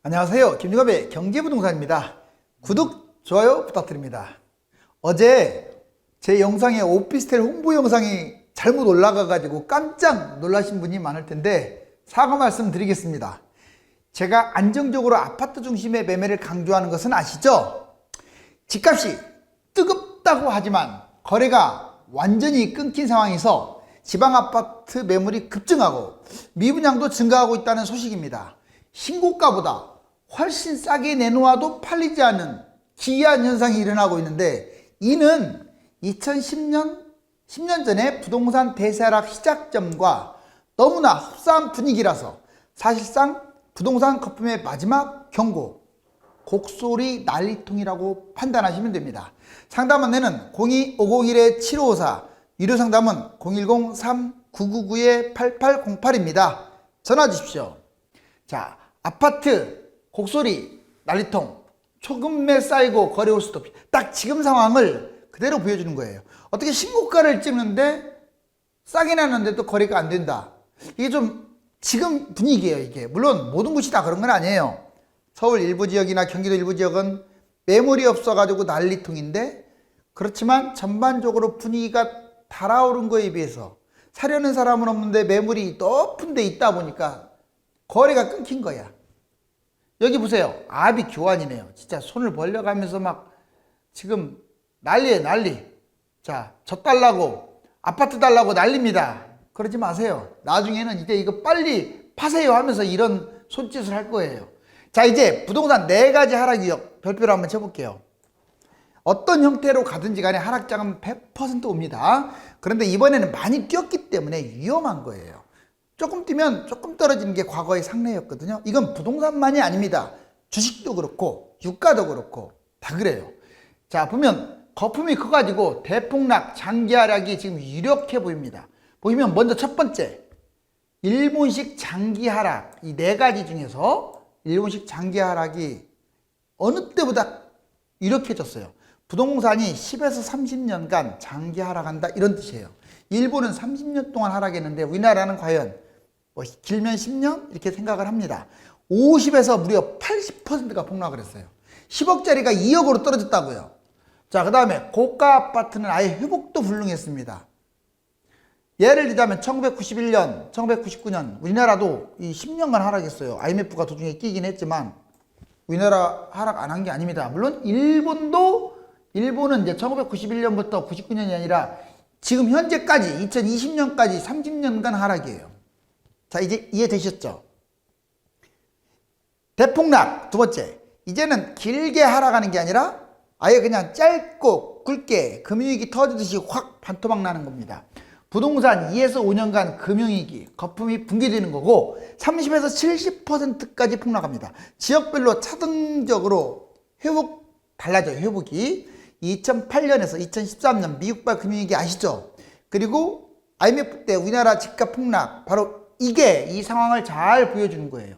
안녕하세요. 김유갑의 경제부동산입니다. 구독, 좋아요 부탁드립니다. 어제 제 영상에 오피스텔 홍보 영상이 잘못 올라가가지고 깜짝 놀라신 분이 많을 텐데 사과 말씀 드리겠습니다. 제가 안정적으로 아파트 중심의 매매를 강조하는 것은 아시죠? 집값이 뜨겁다고 하지만 거래가 완전히 끊긴 상황에서 지방 아파트 매물이 급증하고 미분양도 증가하고 있다는 소식입니다. 신고가보다 훨씬 싸게 내놓아도 팔리지 않는 기이한 현상이 일어나고 있는데, 이는 10년 전에 부동산 대세하락 시작점과 너무나 흡사한 분위기라서 사실상 부동산 거품의 마지막 경고, 곡소리 난리통이라고 판단하시면 됩니다. 상담 안내는 02-501-7554, 유료 상담은 010-3999-8808입니다. 전화 주십시오. 자, 아파트 곡소리 난리통, 초금매 쌓이고 거래 올 수도 없이 딱 지금 상황을 그대로 보여주는 거예요. 어떻게 신고가를 찍는데 싸게 나는데도 거래가 안 된다. 이게 좀 지금 분위기예요. 이게 물론 모든 곳이 다 그런 건 아니에요. 서울 일부 지역이나 경기도 일부 지역은 매물이 없어가지고 난리통인데, 그렇지만 전반적으로 분위기가 달아오른 거에 비해서 사려는 사람은 없는데 매물이 높은 데 있다 보니까 거래가 끊긴 거야. 여기 보세요. 아비 교환이네요. 진짜 손을 벌려가면서 막 지금 난리예요, 난리. 자, 저 달라고, 아파트 달라고 난립니다. 그러지 마세요. 나중에는 이제 이거 빨리 파세요 하면서 이런 손짓을 할 거예요. 자, 이제 부동산 4가지 하락 유형 별표로 한번 쳐볼게요. 어떤 형태로 가든지 간에 하락장은 100% 옵니다. 그런데 이번에는 많이 뛰었기 때문에 위험한 거예요. 조금 뛰면 조금 떨어지는 게 과거의 상례였거든요. 이건 부동산만이 아닙니다. 주식도 그렇고 유가도 그렇고 다 그래요. 자, 보면 거품이 커가지고 대폭락, 장기 하락이 지금 유력해 보입니다. 보시면 먼저 첫 번째, 일본식 장기 하락. 이 4가지 중에서 일본식 장기 하락이 어느 때보다 유력해졌어요. 부동산이 10에서 30년간 장기 하락한다, 이런 뜻이에요. 일본은 30년 동안 하락했는데 우리나라는 과연 길면 10년? 이렇게 생각을 합니다. 50에서 무려 80%가 폭락을 했어요. 10억짜리가 2억으로 떨어졌다고요. 자, 그 다음에 고가 아파트는 아예 회복도 불능했습니다. 예를 들자면 1991년, 1999년 우리나라도 이 10년간 하락했어요. IMF가 도중에 끼긴 했지만 우리나라 하락 안 한 게 아닙니다. 물론 일본은 이제 1991년부터 99년이 아니라 지금 현재까지 2020년까지 30년간 하락이에요. 자, 이제 이해되셨죠? 대폭락 두 번째, 이제는 길게 하락하는 게 아니라 아예 그냥 짧고 굵게 금융위기 터지듯이 확 반토막 나는 겁니다. 부동산 2에서 5년간 금융위기, 거품이 붕괴되는 거고 30에서 70%까지 폭락합니다. 지역별로 차등적으로 달라져요. 회복이 2008년에서 2013년 미국발 금융위기 아시죠? 그리고 IMF 때 우리나라 집값 폭락, 바로 이게 이 상황을 잘 보여주는 거예요.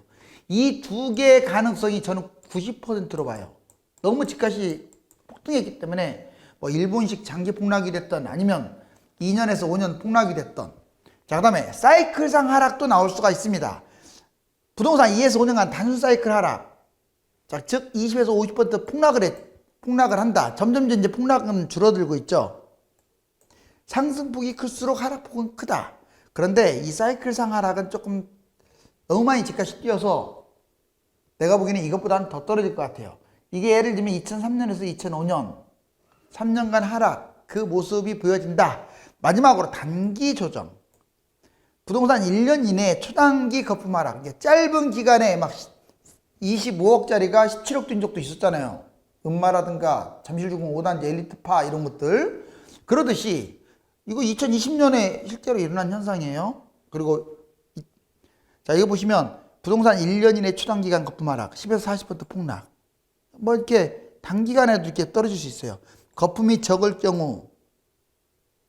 이 2개의 가능성이 저는 90%로 봐요. 너무 집값이 폭등했기 때문에 일본식 장기 폭락이 됐던, 아니면 2년에서 5년 폭락이 됐던. 자, 그 다음에 사이클상 하락도 나올 수가 있습니다. 부동산 2에서 5년간 단순 사이클 하락. 자, 즉 20에서 50% 폭락을 한다. 점점 이제 폭락은 줄어들고 있죠. 상승폭이 클수록 하락폭은 크다. 그런데 이 사이클상 하락은 조금 너무 많이 집값이 뛰어서 내가 보기에는 이것보다는 더 떨어질 것 같아요. 이게 예를 들면 2003년에서 2005년 3년간 하락, 그 모습이 보여진다. 마지막으로 단기 조정. 부동산 1년 이내에 초단기 거품 하락. 짧은 기간에 막 25억짜리가 17억 뛴 적도 있었잖아요. 음마라든가 잠실주공 5단지 엘리트파 이런 것들. 그러듯이 이거 2020년에 실제로 일어난 현상이에요. 그리고 자, 이거 보시면 부동산 1년 이내 초단기간 거품 하락 10에서 40% 폭락. 이렇게 단기간에도 이렇게 떨어질 수 있어요. 거품이 적을 경우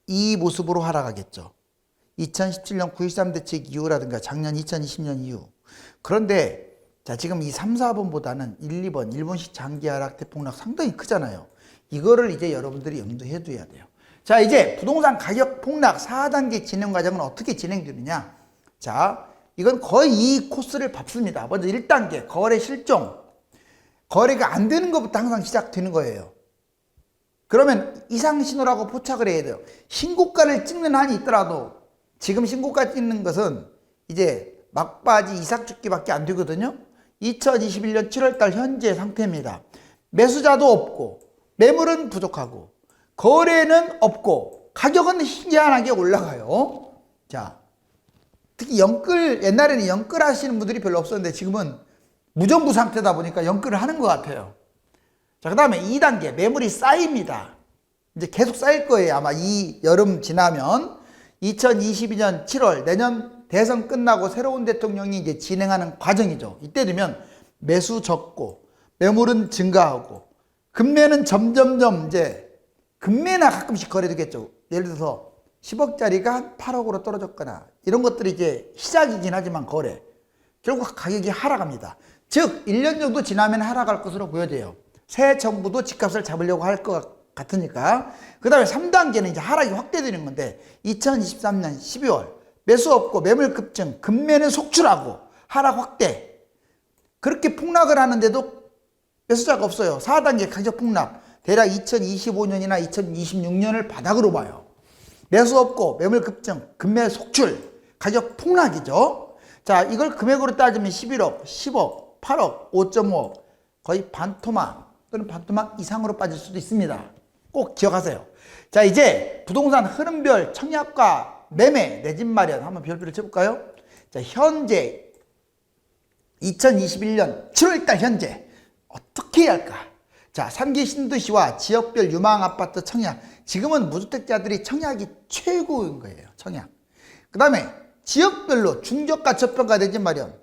이 모습으로 하락하겠죠. 2017년 9.13 대책 이후라든가 작년 2020년 이후. 그런데 자, 지금 이 3, 4번보다는 1, 2번 일본식 장기 하락 대폭락 상당히 크잖아요. 이거를 이제 여러분들이 염두해 둬야 돼요. 자, 이제 부동산 가격 폭락 4단계 진행 과정은 어떻게 진행되느냐. 자, 이건 거의 이 코스를 밟습니다. 먼저 1단계 거래 실종. 거래가 안 되는 것부터 항상 시작되는 거예요. 그러면 이상 신호라고 포착을 해야 돼요. 신고가를 찍는 한이 있더라도 지금 신고가 찍는 것은 이제 막바지 이삭죽기밖에 안 되거든요. 2021년 7월달 현재 상태입니다. 매수자도 없고 매물은 부족하고 거래는 없고 가격은 희한하게 올라가요. 자, 특히 영끌, 옛날에는 영끌 하시는 분들이 별로 없었는데 지금은 무정부 상태다 보니까 영끌을 하는 것 같아요. 자, 그 다음에 2단계 매물이 쌓입니다. 이제 계속 쌓일 거예요. 아마 이 여름 지나면 2022년 7월 내년 대선 끝나고 새로운 대통령이 이제 진행하는 과정이죠. 이때 되면 매수 적고 매물은 증가하고 금매는 점점점 이제 금매나 가끔씩 거래되겠죠. 예를 들어서 10억짜리가 한 8억으로 떨어졌거나 이런 것들이 이제 시작이긴 하지만 거래 결국 가격이 하락합니다. 즉 1년 정도 지나면 하락할 것으로 보여져요. 새 정부도 집값을 잡으려고 할 것 같으니까. 그 다음에 3단계는 이제 하락이 확대되는 건데 2023년 12월 매수 없고 매물 급증, 금매는 속출하고 하락 확대. 그렇게 폭락을 하는데도 매수자가 없어요. 4단계 가격 폭락. 대략 2025년이나 2026년을 바닥으로 봐요. 매수 없고 매물 급증, 금매 속출, 가격 폭락이죠. 자, 이걸 금액으로 따지면 11억, 10억, 8억, 5.5억 거의 반토막 또는 반토막 이상으로 빠질 수도 있습니다. 꼭 기억하세요. 자, 이제 부동산 흐름별 청약과 매매, 내 집 마련 한번 별표를 쳐볼까요? 자, 현재 2021년 7월달 현재 어떻게 해야 할까? 자, 3기 신도시와 지역별 유망 아파트 청약. 지금은 무주택자들이 청약이 최고인 거예요. 청약. 그 다음에 지역별로 중저가 저평가 내 집 마련.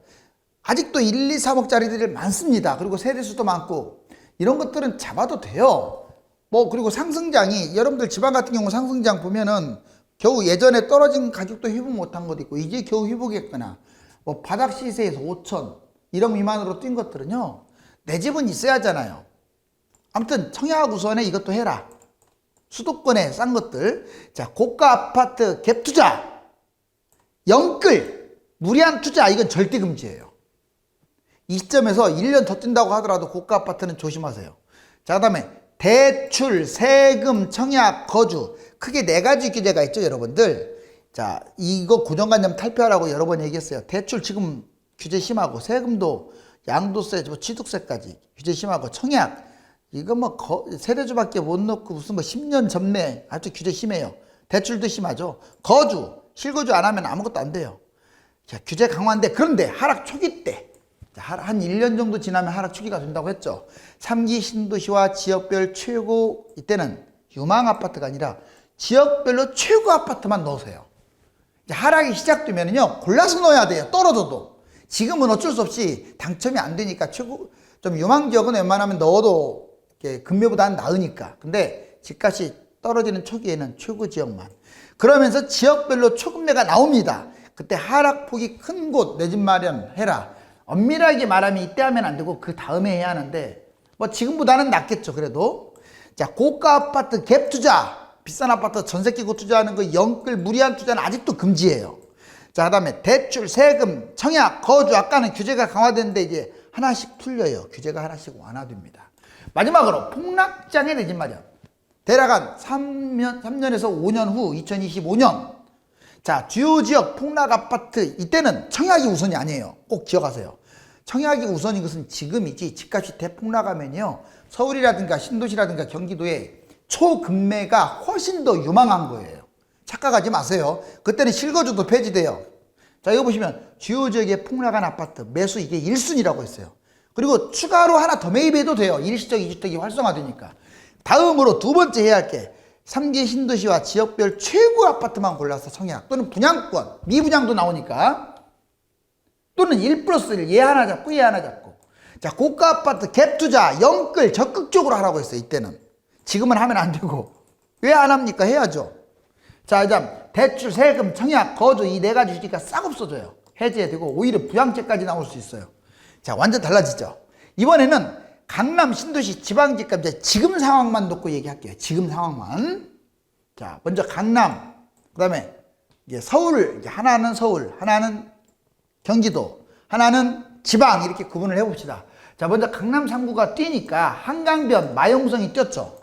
아직도 1, 2, 3억짜리들이 많습니다. 그리고 세대수도 많고 이런 것들은 잡아도 돼요. 뭐 그리고 상승장이 여러분들 지방 같은 경우 상승장 보면은 겨우 예전에 떨어진 가격도 회복 못한 것도 있고 이제 겨우 회복했거나 뭐 바닥 시세에서 5천 1억 미만으로 뛴 것들은요 내 집은 있어야 하잖아요. 아무튼 청약 우선에 이것도 해라. 수도권에 싼 것들. 자, 고가 아파트 갭 투자, 영끌, 무리한 투자 이건 절대 금지예요. 이 시점에서 1년 더 뛴다고 하더라도 고가 아파트는 조심하세요. 자, 그 다음에 대출, 세금, 청약, 거주 크게 4가지 규제가 있죠, 여러분들. 자, 이거 고정관념 탈피하라고 여러 번 얘기했어요. 대출 지금 규제 심하고 세금도 양도세, 취득세까지 규제 심하고 청약 이거 뭐 세대주밖에 못 넣고 무슨 뭐 10년 전매 아주 규제 심해요. 대출도 심하죠. 거주, 실거주 안 하면 아무것도 안 돼요. 자, 규제 강화인데 그런데 하락 초기 때 한 1년 정도 지나면 하락 초기가 된다고 했죠. 3기 신도시와 지역별 최고 이때는 유망 아파트가 아니라 지역별로 최고 아파트만 넣으세요. 하락이 시작되면요 골라서 넣어야 돼요. 떨어져도. 지금은 어쩔 수 없이 당첨이 안 되니까 최고 좀 유망 지역은 웬만하면 넣어도 금매보다는 나으니까. 근데 집값이 떨어지는 초기에는 최고 지역만. 그러면서 지역별로 초급매가 나옵니다. 그때 하락폭이 큰 곳 내 집 마련해라. 엄밀하게 말하면 이때 하면 안 되고 그 다음에 해야 하는데 뭐 지금보다는 낫겠죠. 그래도. 자, 고가 아파트 갭 투자, 비싼 아파트 전세 끼고 투자하는 거 영끌 무리한 투자는 아직도 금지예요. 자, 그 다음에 대출, 세금, 청약, 거주 아까는 규제가 강화되는데 이제 하나씩 풀려요. 규제가 하나씩 완화됩니다. 마지막으로 폭락장의 내 집 마련. 대략 한 3년에서 5년 후 2025년. 자, 주요 지역 폭락 아파트 이때는 청약이 우선이 아니에요. 꼭 기억하세요. 청약이 우선인 것은 지금이지 집값이 대폭락하면요 서울이라든가 신도시라든가 경기도에 초급매가 훨씬 더 유망한 거예요. 착각하지 마세요. 그때는 실거주도 폐지돼요. 자, 이거 보시면 주요 지역에 폭락한 아파트 매수 이게 1순위라고 했어요. 그리고 추가로 하나 더 매입해도 돼요. 일시적 2주택이 활성화되니까. 다음으로 두 번째 해야 할 게 3기 신도시와 지역별 최고 아파트만 골라서 청약 또는 분양권, 미분양도 나오니까 또는 1+1 얘 하나 잡고 얘 하나 잡고. 자, 고가 아파트 갭 투자, 영끌 적극적으로 하라고 했어요. 이때는. 지금은 하면 안 되고. 왜 안 합니까? 해야죠. 자, 이제 대출, 세금, 청약, 거주 이 4가지 주니까 싹 없어져요. 해제되고 오히려 부양제까지 나올 수 있어요. 자, 완전 달라지죠. 이번에는 강남 신도시 지방집값 지금 상황만 놓고 얘기할게요. 지금 상황만. 자, 먼저 강남, 그 다음에 이제 서울, 이제 하나는 서울, 하나는 경기도, 하나는 지방 이렇게 구분을 해봅시다. 자, 먼저 강남 3구가 뛰니까 한강변, 마용성이 뛰었죠.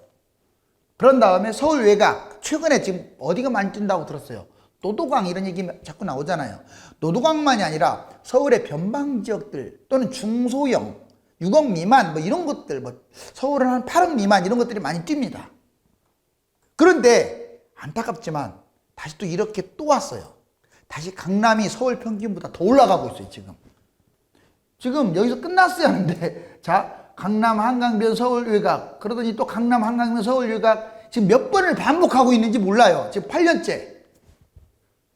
그런 다음에 서울 외곽, 최근에 지금 어디가 많이 뛴다고 들었어요? 노도강 이런 얘기 자꾸 나오잖아요. 노도강만이 아니라 서울의 변방 지역들 또는 중소형 6억 미만 뭐 이런 것들, 뭐 서울은 한 8억 미만 이런 것들이 많이 뜁니다. 그런데 안타깝지만 다시 또 이렇게 또 왔어요. 다시 강남이 서울 평균보다 더 올라가고 있어요. 지금 여기서 끝났어야 하는데, 자, 강남 한강변 서울 외곽, 그러더니 또 강남 한강변 서울 외곽 지금 몇 번을 반복하고 있는지 몰라요. 지금 8년째.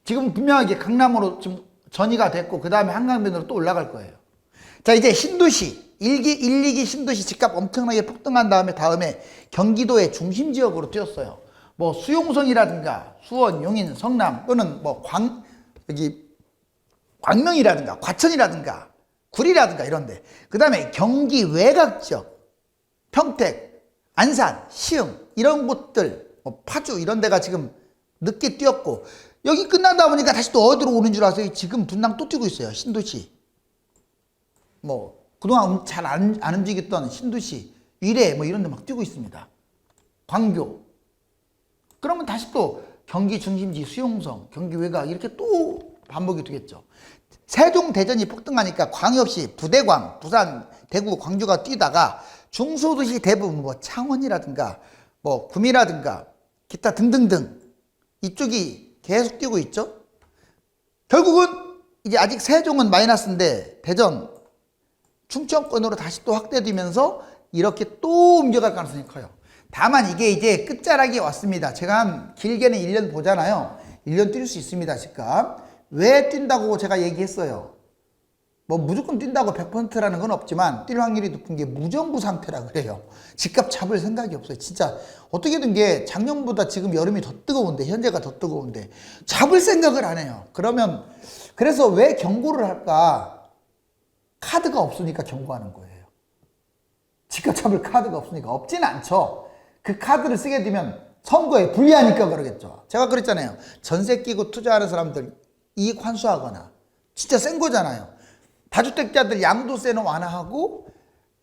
지금 분명하게 강남으로 지금 전이가 됐고 그 다음에 한강변으로 또 올라갈 거예요. 자, 이제 신도시 1, 2기 신도시 집값 엄청나게 폭등한 다음에 경기도의 중심 지역으로 뛰었어요. 뭐 수용성이라든가 수원, 용인, 성남 또는 뭐 광명이라든가 과천이라든가 구리라든가 이런데, 그 다음에 경기 외곽 지역 평택, 안산, 시흥 이런 곳들, 뭐 파주 이런 데가 지금 늦게 뛰었고, 여기 끝나다 보니까 다시 또 어디로 오는 줄 아세요? 지금 분당 또 뛰고 있어요. 신도시. 뭐 그동안 잘 안 움직였던 신도시, 위례 뭐 이런 데 막 뛰고 있습니다. 광교. 그러면 다시 또 경기 중심지 수용성, 경기 외곽 이렇게 또 반복이 되겠죠. 세종, 대전이 폭등하니까 광역시, 부대광, 부산, 대구, 광주가 뛰다가 중소도시 대부분 뭐 창원이라든가 뭐 구미라든가 기타 등등등 이쪽이 계속 뛰고 있죠. 결국은 이제 아직 세종은 마이너스인데 대전, 충청권으로 다시 또 확대되면서 이렇게 또 옮겨갈 가능성이 커요. 다만 이게 이제 끝자락이 왔습니다. 제가 한 길게는 1년 보잖아요. 1년 뛸 수 있습니다. 집값. 왜 뛴다고 제가 얘기했어요. 뭐 무조건 뛴다고 100%라는 건 없지만 뛸 확률이 높은 게 무정부 상태라 그래요. 집값 잡을 생각이 없어요. 진짜 어떻게 된 게 작년보다 지금 여름이 더 뜨거운데, 현재가 더 뜨거운데 잡을 생각을 안 해요. 그래서 왜 경고를 할까? 카드가 없으니까 경고하는 거예요. 집값 잡을 카드가 없으니까. 없지는 않죠. 그 카드를 쓰게 되면 선거에 불리하니까 그러겠죠. 제가 그랬잖아요. 전세 끼고 투자하는 사람들 이익 환수하거나, 진짜 센 거잖아요. 다주택자들 양도세는 완화하고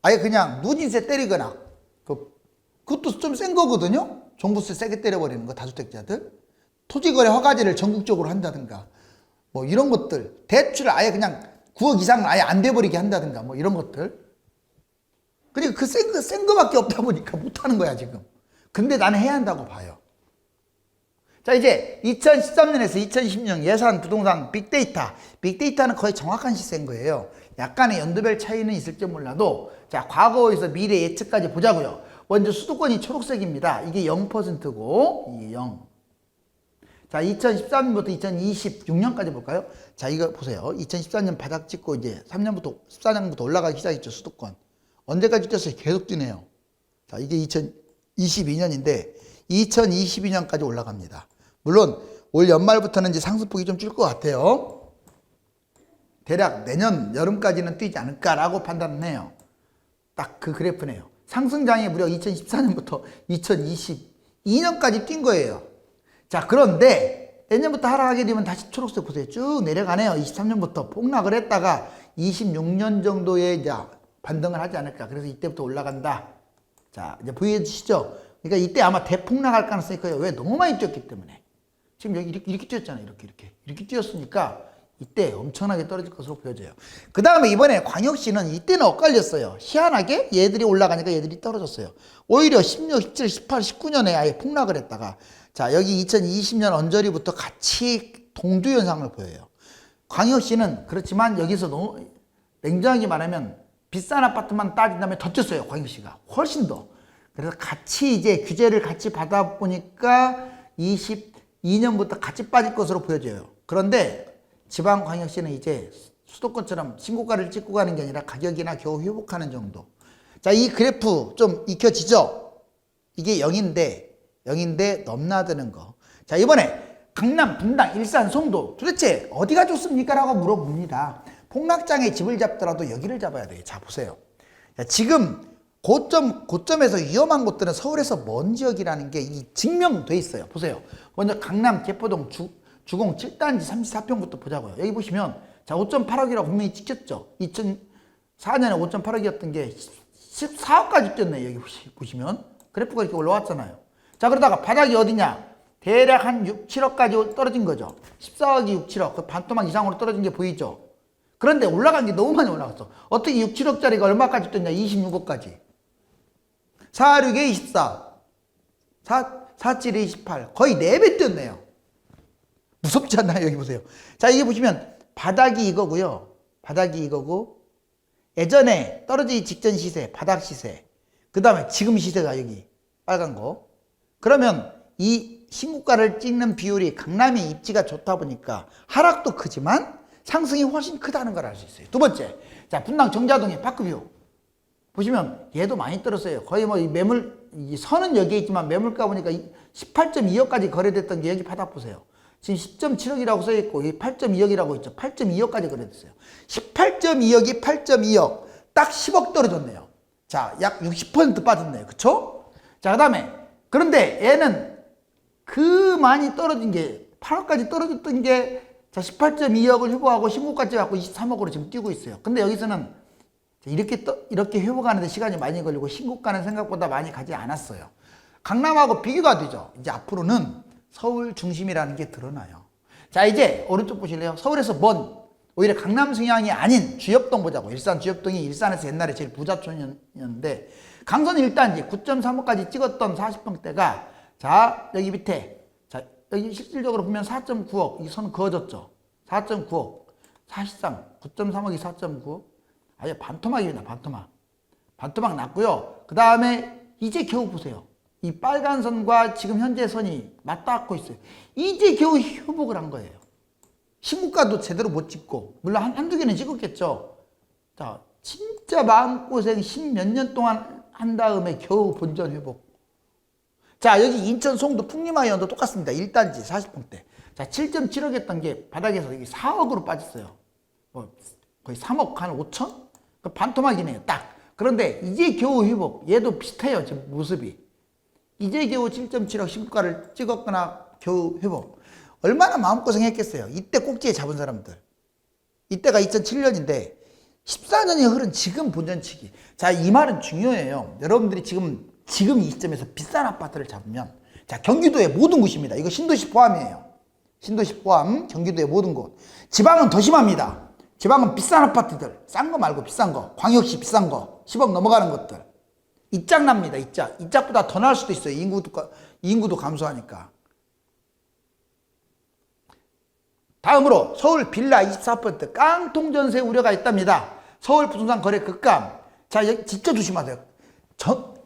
아예 그냥 누진세 때리거나, 그것도 좀 센 거거든요. 종부세 세게 때려버리는 거, 다주택자들. 토지거래 허가제를 전국적으로 한다든가 뭐 이런 것들, 대출을 아예 그냥 9억 이상은 아예 안 돼버리게 한다든가 뭐 이런 것들. 그러니까 그 센 거밖에 없다 보니까 못하는 거야 지금. 근데 나는 해야 한다고 봐요. 자, 이제 2013년에서 2020년 예산 부동산 빅데이터는 거의 정확한 시세인 거예요. 약간의 연도별 차이는 있을지 몰라도, 자, 과거에서 미래 예측까지 보자고요. 먼저 수도권이 초록색입니다. 이게 0%고 이게 0. 자, 2013년부터 2026년까지 볼까요? 자, 이거 보세요. 2014년 바닥 찍고 이제 14년부터 올라가기 시작했죠, 수도권. 언제까지 뛰었어요? 계속 뛰네요. 자, 이게 2022년인데 2022년까지 올라갑니다. 물론 올 연말부터는 이제 상승폭이 좀 줄 것 같아요. 대략 내년 여름까지는 뛰지 않을까라고 판단은 해요. 딱 그 그래프네요. 상승장이 무려 2014년부터 2022년까지 뛴 거예요. 자, 그런데 내년부터 하락하게 되면 다시 초록색 보세요. 쭉 내려가네요. 23년부터 폭락을 했다가 26년 정도에 이제 반등을 하지 않을까. 그래서 이때부터 올라간다. 자, 이제 보여주시죠? 그러니까 이때 아마 대폭락할 가능성이 커요. 왜? 너무 많이 뛰었기 때문에. 지금 여기 이렇게 뛰었잖아요. 이렇게 뛰었으니까 이때 엄청나게 떨어질 것으로 보여져요. 그 다음에 이번에 광역시는 이때는 엇갈렸어요. 희한하게 얘들이 올라가니까 얘들이 떨어졌어요. 오히려 16, 17, 18, 19년에 아예 폭락을 했다가, 자, 여기 2020년 언저리부터 같이 동두 현상을 보여요. 광역시는 그렇지만 여기서 너무 냉정하게 말하면 비싼 아파트만 따진다면 더 뛰었어요. 광역시가 훨씬 더. 그래서 같이 이제 규제를 같이 받아 보니까 22년부터 같이 빠질 것으로 보여져요. 그런데 지방광역시는 이제 수도권처럼 신고가를 찍고 가는 게 아니라 가격이나 겨우 회복하는 정도. 자, 이 그래프 좀 익혀지죠? 이게 0인데 넘나드는 거. 자, 이번에 강남, 분당, 일산, 송도 도대체 어디가 좋습니까? 라고 물어봅니다. 폭락장에 집을 잡더라도 여기를 잡아야 돼요. 자, 보세요. 자, 지금 고점에서 위험한 곳들은 서울에서 먼 지역이라는 게 증명돼 있어요. 보세요. 먼저 강남 개포동 주공 7단지 34평부터 보자고요. 여기 보시면 자, 5.8억이라고 분명히 찍혔죠. 2004년에 5.8억이었던 게 14억까지 뛰었네. 여기 보시면 그래프가 이렇게 올라왔잖아요. 자, 그러다가 바닥이 어디냐? 대략 한 6, 7억까지 떨어진 거죠. 14억이 6, 7억. 그 반토막 이상으로 떨어진 게 보이죠. 그런데 올라간 게 너무 많이 올라갔어. 어떻게 6, 7억짜리가 얼마까지 뛰었냐? 26억까지. 4, 6에 24. 4, 7에 28. 거의 4배 뛰었네요. 무섭지 않나요? 여기 보세요. 자, 이게 보시면 바닥이 이거고요. 바닥이 이거고, 예전에 떨어지기 직전 시세, 바닥 시세. 그 다음에 지금 시세가 여기 빨간 거. 그러면 이 신고가를 찍는 비율이 강남이 입지가 좋다 보니까 하락도 크지만 상승이 훨씬 크다는 걸 알 수 있어요. 두 번째, 자, 분당 정자동의 파크뷰 보시면 얘도 많이 떨었어요. 거의 뭐 이 매물, 이 선은 여기에 있지만 매물가 보니까 18.2억까지 거래됐던 게 여기 바닥 보세요. 지금 10.7억이라고 써있고 8.2억이라고 있죠. 8.2억까지 거래됐어요. 18.2억이 8.2억, 딱 10억 떨어졌네요. 자, 약 60% 빠졌네요. 그쵸? 자, 그 다음에 그런데 얘는 그 많이 떨어진 게 8억까지 떨어졌던 게 자, 18.2억을 회복하고 신고가치 갖고 23억으로 지금 뛰고 있어요. 근데 여기서는 이렇게 회복하는데 시간이 많이 걸리고 신고가는 생각보다 많이 가지 않았어요. 강남하고 비교가 되죠. 이제 앞으로는 서울 중심이라는 게 드러나요. 자, 이제 오른쪽 보실래요? 서울에서 먼 오히려 강남 성향이 아닌 주엽동 보자고. 일산 주엽동이 일산에서 옛날에 제일 부자촌이었는데 강선 1단지 9.3억까지 찍었던 40평대가 자, 여기 밑에 자, 여기 실질적으로 보면 4.9억 이 선 그어졌죠. 4.9억 사실상 9.3억이 4.9억 아예 반토막입니다. 반토막 났고요. 그 다음에 이제 겨우 보세요. 이 빨간 선과 지금 현재 선이 맞닿고 있어요. 이제 겨우 회복을 한 거예요. 신고가도 제대로 못 찍고 물론 한두 개는 찍었겠죠. 자, 진짜 마음고생 10몇 년 동안 한 다음에 겨우 본전 회복. 자, 여기 인천 송도 풍림하이언도 똑같습니다. 1단지 40평대. 자, 7.7억 했던 게 바닥에서 여기 4억으로 빠졌어요. 뭐 거의 3억 한 5천? 그 반토막이네요. 딱. 그런데 이제 겨우 회복. 얘도 비슷해요. 지금 모습이. 이제 겨우 7.7억 신고가를 찍었거나 겨우 회복. 얼마나 마음고생했겠어요. 이때 꼭지에 잡은 사람들. 이때가 2007년인데 14년이 흐른 지금 본전치기. 자, 이 말은 중요해요. 여러분들이 지금 이 시점에서 비싼 아파트를 잡으면 자, 경기도의 모든 곳입니다. 이거 신도시 포함이에요. 신도시 포함 경기도의 모든 곳. 지방은 더 심합니다. 지방은 비싼 아파트들, 싼 거 말고 비싼 거, 광역시 비싼 거, 10억 넘어가는 것들. 이짝 납니다. 이짝보다 더 날 수도 있어요. 인구도 감소하니까. 다음으로 서울 빌라 24% 깡통 전세 우려가 있답니다. 서울 부동산 거래 급감. 자, 여기 진짜 조심하세요.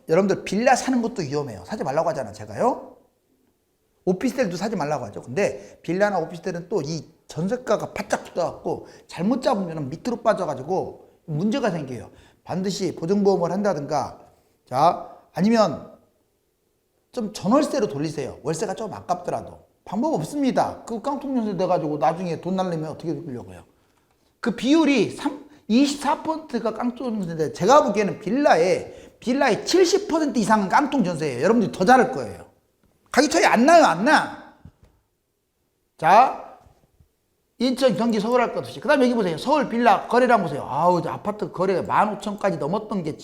여러분들 빌라 사는 것도 위험해요. 사지 말라고 하잖아요, 제가요. 오피스텔도 사지 말라고 하죠. 근데 빌라나 오피스텔은 또 이 전세가가 바짝 붙어갖고 잘못 잡으면 밑으로 빠져가지고 문제가 생겨요. 반드시 보증보험을 한다든가, 자, 아니면 좀 전월세로 돌리세요. 월세가 좀 아깝더라도. 방법 없습니다. 그 깡통전세 돼가지고 나중에 돈 날리면 어떻게 돌려고요. 그 비율이 24%가 깡통전세인데 제가 보기에는 빌라의 70% 이상은 깡통전세예요. 여러분들이 더 잘할 거예요. 가격 차이 안 나요, 안 나. 자, 인천, 경기, 서울 할 것 없이. 그 다음에 여기 보세요. 서울 빌라 거래량 보세요. 아우, 아파트 거래가 15,000까지 넘었던 게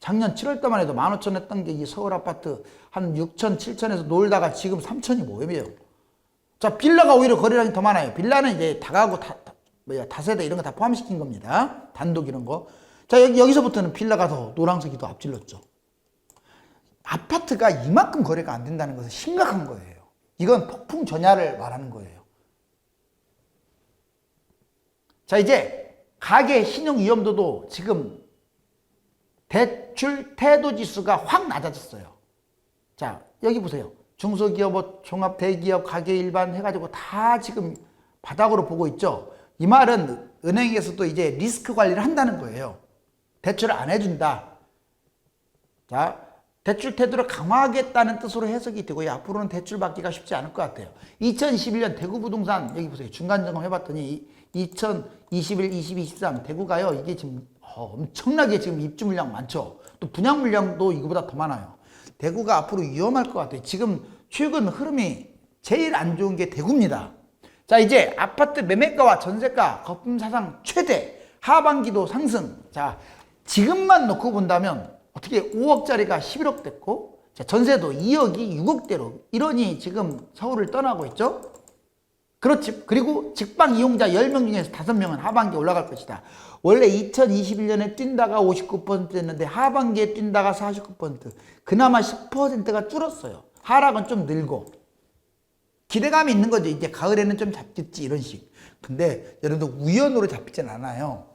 작년 7월 달만 해도 15,000 했던 게 이 서울 아파트 한 6,000, 7,000에서 놀다가 지금 3,000이 뭐예요? 자, 빌라가 오히려 거래량이 더 많아요. 빌라는 이제 다가구, 다세대 이런 거 다 포함시킨 겁니다. 단독 이런 거. 자, 여기서부터는 빌라가 더 노란색이 더 앞질렀죠. 아파트가 이만큼 거래가 안 된다는 것은 심각한 거예요. 이건 폭풍 전야를 말하는 거예요. 자, 이제 가계 신용 위험도도 지금 대출 태도 지수가 확 낮아졌어요. 자, 여기 보세요. 중소기업, 종합 대기업, 가계 일반 해가지고 다 지금 바닥으로 보고 있죠. 이 말은 은행에서도 이제 리스크 관리를 한다는 거예요. 대출을 안 해준다. 자, 대출 태도를 강화하겠다는 뜻으로 해석이 되고요. 앞으로는 대출 받기가 쉽지 않을 것 같아요. 2021년 대구 부동산 여기 보세요. 중간 점검 해봤더니 2021, 22, 23 대구가요. 이게 지금 엄청나게 지금 입주 물량 많죠. 또 분양 물량도 이거보다 더 많아요. 대구가 앞으로 위험할 것 같아요. 지금 최근 흐름이 제일 안 좋은 게 대구입니다. 자, 이제 아파트 매매가와 전세가 거품 사상 최대, 하반기도 상승. 자, 지금만 놓고 본다면 어떻게 5억짜리가 11억 됐고, 자, 전세도 2억이 6억대로 이러니 지금 서울을 떠나고 있죠. 그렇지. 그리고 직방 이용자 10명 중에서 5명은 하반기에 올라갈 것이다. 원래 2021년에 뛴다가 59%였는데 하반기에 뛴다가 49%. 그나마 10%가 줄었어요. 하락은 좀 늘고. 기대감이 있는 거죠. 이제 가을에는 좀 잡겠지 이런 식. 근데 여러분들 우연으로 잡히진 않아요.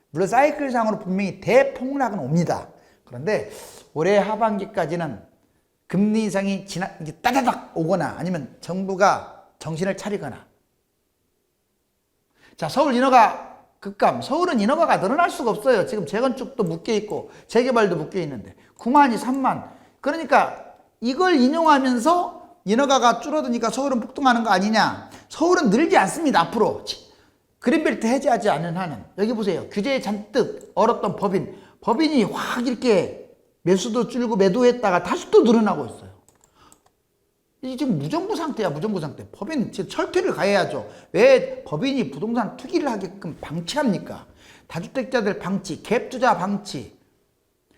물론 사이클상으로 분명히 대폭락은 옵니다. 그런데 올해 하반기까지는 금리 인상이 이제 따다닥 오거나 아니면 정부가 정신을 차리거나. 자, 서울 인허가 급감. 서울은 인허가가 늘어날 수가 없어요. 지금 재건축도 묶여있고 재개발도 묶여있는데 9만이 3만. 그러니까 이걸 인용하면서 인허가가 줄어드니까 서울은 폭등하는 거 아니냐. 서울은 늘지 않습니다. 앞으로 그린벨트 해제하지 않는 한은. 여기 보세요. 규제에 잔뜩 얼었던 법인이 확 이렇게 매수도 줄고 매도했다가 다시 또 늘어나고 있어요. 이게 지금 무정부 상태야. 무정부 상태. 법인 지금 철퇴를 가해야죠. 왜 법인이 부동산 투기를 하게끔 방치합니까? 다주택자들 방치, 갭투자 방치.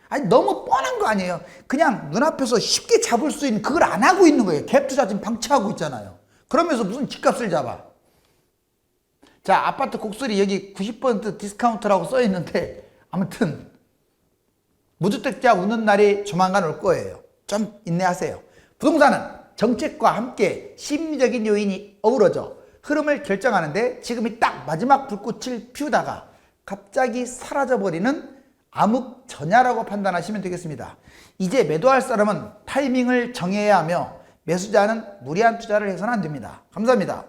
아니 너무 뻔한 거 아니에요. 그냥 눈앞에서 쉽게 잡을 수 있는 그걸 안 하고 있는 거예요. 갭투자 지금 방치하고 있잖아요. 그러면서 무슨 집값을 잡아. 자, 아파트 곡소리 여기 90% 디스카운트라고 써 있는데 아무튼 무주택자 우는 날이 조만간 올 거예요. 좀 인내하세요. 부동산은 정책과 함께 심리적인 요인이 어우러져 흐름을 결정하는데 지금이 딱 마지막 불꽃을 피우다가 갑자기 사라져버리는 암흑전야라고 판단하시면 되겠습니다. 이제 매도할 사람은 타이밍을 정해야 하며 매수자는 무리한 투자를 해서는 안 됩니다. 감사합니다.